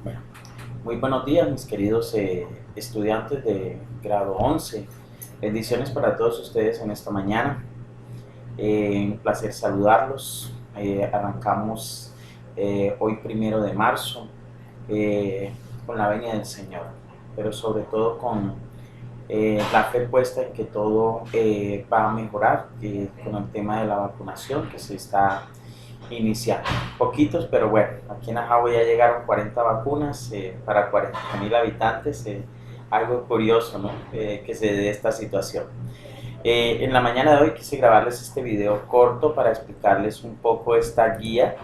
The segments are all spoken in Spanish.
Bueno, muy buenos días, mis queridos estudiantes de grado 11. Bendiciones para todos ustedes en esta mañana. Un placer saludarlos. Arrancamos hoy 1 de marzo eh, con la venia del Señor, pero sobre todo con la fe puesta en que todo va a mejorar con el tema de la vacunación que se está iniciando. Poquitos, pero bueno, aquí en Ajabo ya llegaron 40 vacunas para 40.000 habitantes. Algo curioso, ¿no? Que se dé esta situación. En la mañana de hoy quise grabarles este video corto para explicarles un poco esta guía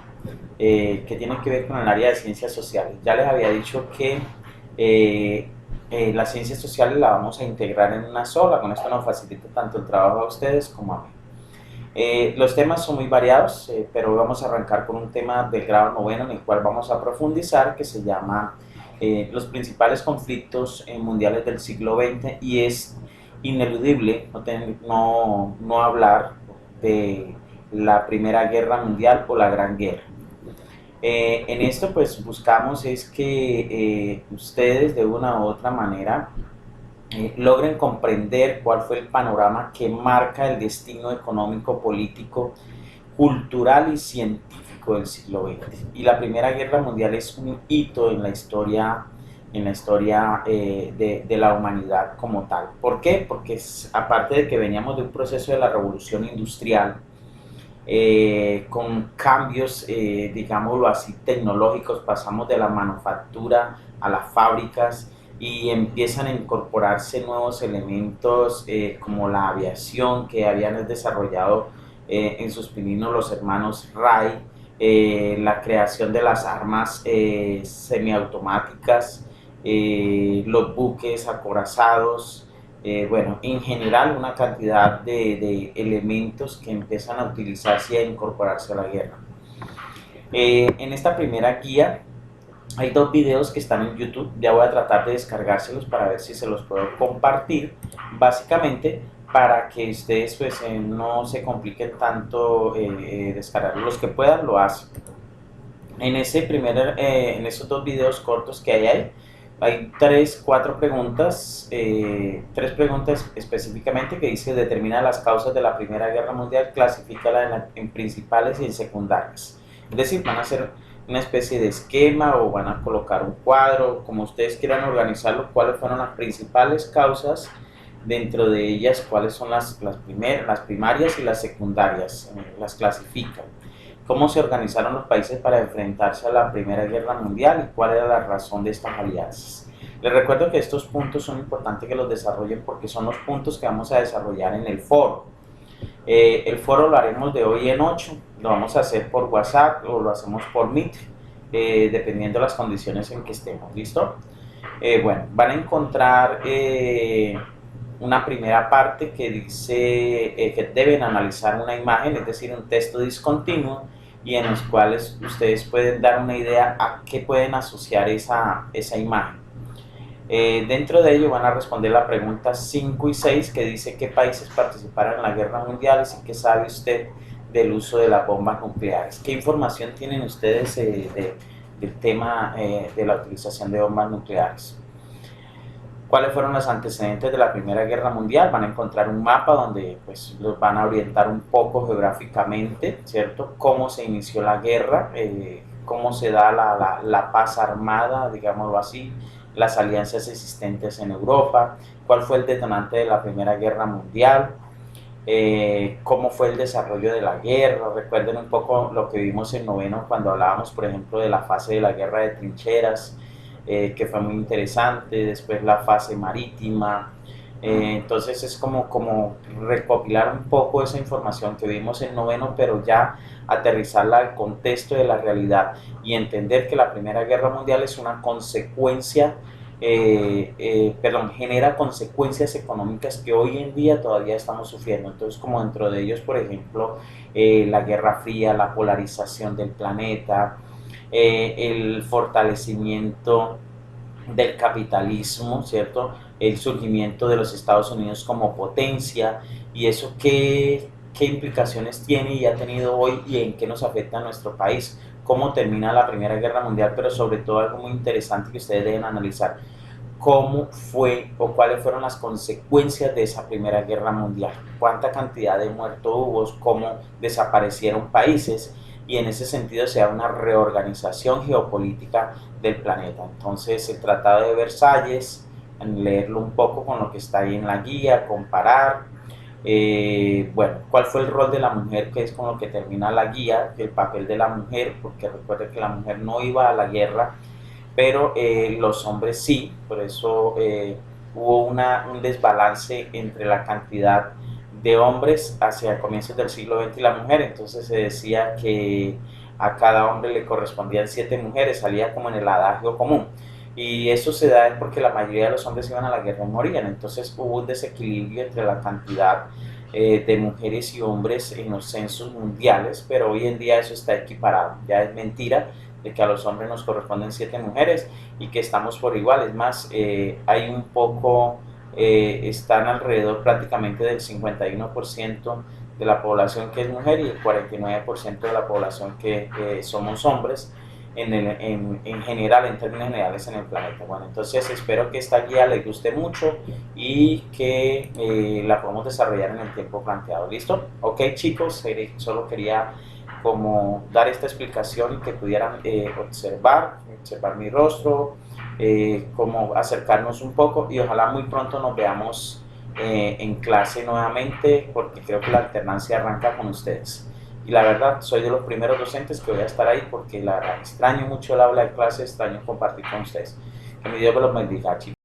que tiene que ver con el área de ciencias sociales. Ya les había dicho que las ciencias sociales la vamos a integrar en una sola. Con esto nos facilita tanto el trabajo a ustedes como a mí. Los temas son muy variados, pero vamos a arrancar con un tema del grado noveno en el cual vamos a profundizar, que se llama los principales conflictos mundiales del siglo XX, y es ineludible no hablar de la Primera Guerra Mundial o la Gran Guerra. En esto pues buscamos es que ustedes de una u otra manera logren comprender cuál fue el panorama que marca el destino económico, político, cultural y científico del siglo XX. Y la Primera Guerra Mundial es un hito en la historia de la humanidad como tal. ¿Por qué? Porque aparte de que veníamos de un proceso de la revolución industrial, con cambios, digámoslo así, tecnológicos, pasamos de la manufactura a las fábricas y empiezan a incorporarse nuevos elementos como la aviación que habían desarrollado en sus pininos los hermanos Wright, la creación de las armas semiautomáticas, los buques acorazados, bueno, en general una cantidad de elementos que empiezan a utilizarse y a incorporarse a la guerra. En esta primera guía hay dos videos que están en YouTube. Ya voy a tratar de descargárselos para ver si se los puedo compartir, básicamente para que ustedes pues no se compliquen tanto descargarlos. Los que puedan lo hacen. En esos dos videos cortos que hay cuatro preguntas, tres preguntas específicamente que dice: determina las causas de la Primera Guerra Mundial, clasifícala en principales y en secundarias. Es decir, van a hacer una especie de esquema o van a colocar un cuadro, como ustedes quieran organizarlo, cuáles fueron las principales causas, dentro de ellas cuáles son las primarias y las secundarias, las clasifican. Cómo se organizaron los países para enfrentarse a la Primera Guerra Mundial y cuál era la razón de estas alianzas. Les recuerdo que estos puntos son importantes que los desarrollen porque son los puntos que vamos a desarrollar en el foro. El foro lo haremos de hoy en 8, lo vamos a hacer por WhatsApp o lo hacemos por Meet, dependiendo de las condiciones en que estemos. ¿Listo? Bueno, van a encontrar una primera parte que dice que deben analizar una imagen, es decir, un texto discontinuo, y en los cuales ustedes pueden dar una idea a qué pueden asociar esa imagen. Dentro de ello van a responder la pregunta 5 y 6, que dice: ¿qué países participaron en la guerra mundial y qué sabe usted del uso de las bombas nucleares? ¿Qué información tienen ustedes del tema de la utilización de bombas nucleares? ¿Cuáles fueron los antecedentes de la Primera Guerra Mundial? Van a encontrar un mapa donde pues, los van a orientar un poco geográficamente, ¿cierto? Cómo se inició la guerra, cómo se da la paz armada, digámoslo así, las alianzas existentes en Europa, cuál fue el detonante de la Primera Guerra Mundial, cómo fue el desarrollo de la guerra. Recuerden un poco lo que vimos en noveno cuando hablábamos, por ejemplo, de la fase de la guerra de trincheras, que fue muy interesante. Después la fase marítima. Entonces es como recopilar un poco esa información que vimos en noveno, pero ya aterrizarla al contexto de la realidad y entender que la Primera Guerra Mundial es una consecuencia, genera consecuencias económicas que hoy en día todavía estamos sufriendo. Entonces, como dentro de ellos, por ejemplo, la Guerra Fría, la polarización del planeta, el fortalecimiento del capitalismo, ¿cierto? El surgimiento de los Estados Unidos como potencia, y eso qué implicaciones tiene y ha tenido hoy y en qué nos afecta a nuestro país, cómo termina la Primera Guerra Mundial, pero sobre todo algo muy interesante que ustedes deben analizar, cómo fue o cuáles fueron las consecuencias de esa Primera Guerra Mundial, cuánta cantidad de muertos hubo, cómo desaparecieron países, y en ese sentido se da una reorganización geopolítica del planeta. Entonces el Tratado de Versalles, leerlo un poco con lo que está ahí en la guía, comparar. Bueno, ¿cuál fue el rol de la mujer? Que es con lo que termina la guía, el papel de la mujer, porque recuerden que la mujer no iba a la guerra, pero los hombres sí, por eso hubo un desbalance entre la cantidad de hombres hacia comienzos del siglo XX y la mujer. Entonces se decía que a cada hombre le correspondían 7 mujeres, salía como en el adagio común. Y eso se da porque la mayoría de los hombres iban a la guerra y morían. Entonces hubo un desequilibrio entre la cantidad de mujeres y hombres en los censos mundiales, pero hoy en día eso está equiparado. Ya es mentira de que a los hombres nos corresponden 7 mujeres y que estamos por igual. Es más, hay un poco, están alrededor prácticamente del 51% de la población que es mujer y el 49% de la población que somos hombres en general, en términos generales en el planeta. Bueno, entonces espero que esta guía les guste mucho y que la podamos desarrollar en el tiempo planteado. ¿Listo? Ok, chicos, solo quería como dar esta explicación y que pudieran observar mi rostro, como acercarnos un poco, y ojalá muy pronto nos veamos en clase nuevamente, porque creo que la alternancia arranca con ustedes. Y la verdad, soy de los primeros docentes que voy a estar ahí, porque la verdad extraño mucho el aula de clase, extraño compartir con ustedes. Que mi Dios me los bendiga, chicos.